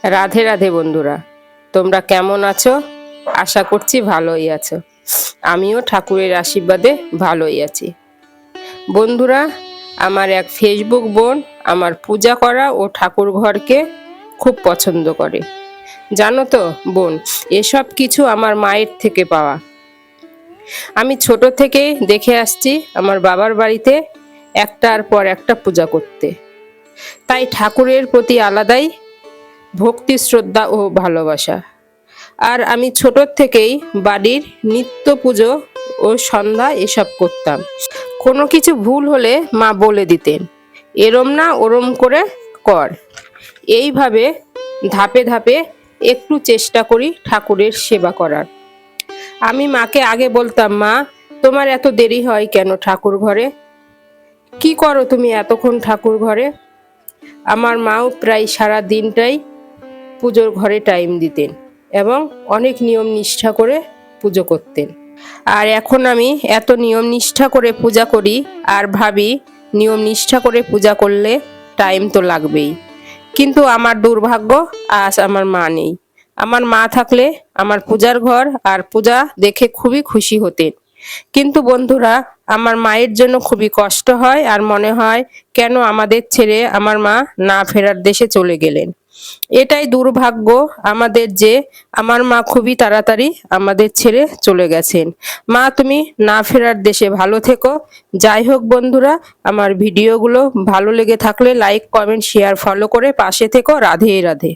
রাধে রাধে বন্ধুরা, তোমরা কেমন আছো? আশা করছি ভালোই আছো। আমিও ঠাকুরের আশীর্বাদে ভালোই আছি। বন্ধুরা, আমার এক ফেসবুক বোন আমার পূজা করা ও ঠাকুর ঘরকে খুব পছন্দ করে। জানো তো বোন, এসব কিছু আমার মায়ের থেকে পাওয়া। আমি ছোট থেকে দেখে আসছি আমার বাবার বাড়িতে একটার পর একটা পূজা করতে। তাই ঠাকুরের প্রতি আলাদাই ভক্তি, শ্রদ্ধা ও ভালোবাসা। আর আমি ছোট থেকেই বাড়ির নিত্য পুজো ও সন্ধ্যা এসব করতাম। কোনো কিছু ভুল হলে মা বলে দিতেন, এরম না ওরম করে কর। এইভাবে ধাপে ধাপে একটু চেষ্টা করি ঠাকুরের সেবা করার। আমি মাকে আগে বলতাম, মা তোমার এত দেরি হয় কেন ঠাকুর ঘরে? কি করো তুমি এতক্ষণ ঠাকুর ঘরে? আমার মাও প্রায় সারা দিনটাই পুজোর ঘরে টাইম দিতেন এবং অনেক নিয়ম নিষ্ঠা করে পুজো করতেন। আর এখন আমি এত নিয়ম নিষ্ঠা করে পূজা করি আর ভাবি, নিয়ম নিষ্ঠা করে পূজা করলে টাইম তো লাগবেই। কিন্তু আমার দুর্ভাগ্য, আজ আমার মা নেই। আমার মা থাকলে আমার পূজার ঘর আর পূজা দেখে খুবই খুশি হতেন। কিন্তু বন্ধুরা, আমার মায়ের জন্য খুবই কষ্ট হয় আর মনে হয় কেন আমাদের ছেড়ে আমার মা না ফেরার দেশে চলে গেলেন। এটাই দুর্ভাগ্য আমাদের যে আমার মা খুবই তাড়াতাড়ি আমাদের ছেড়ে চলে গেছেন। মা তুমি না ফেরার দেশে ভালো থেকো। যাই হোক বন্ধুরা, আমার ভিডিওগুলো ভালো লেগে থাকলে লাইক, কমেন্ট, শেয়ার, ফলো করে পাশে থেকো। রাধে রাধে।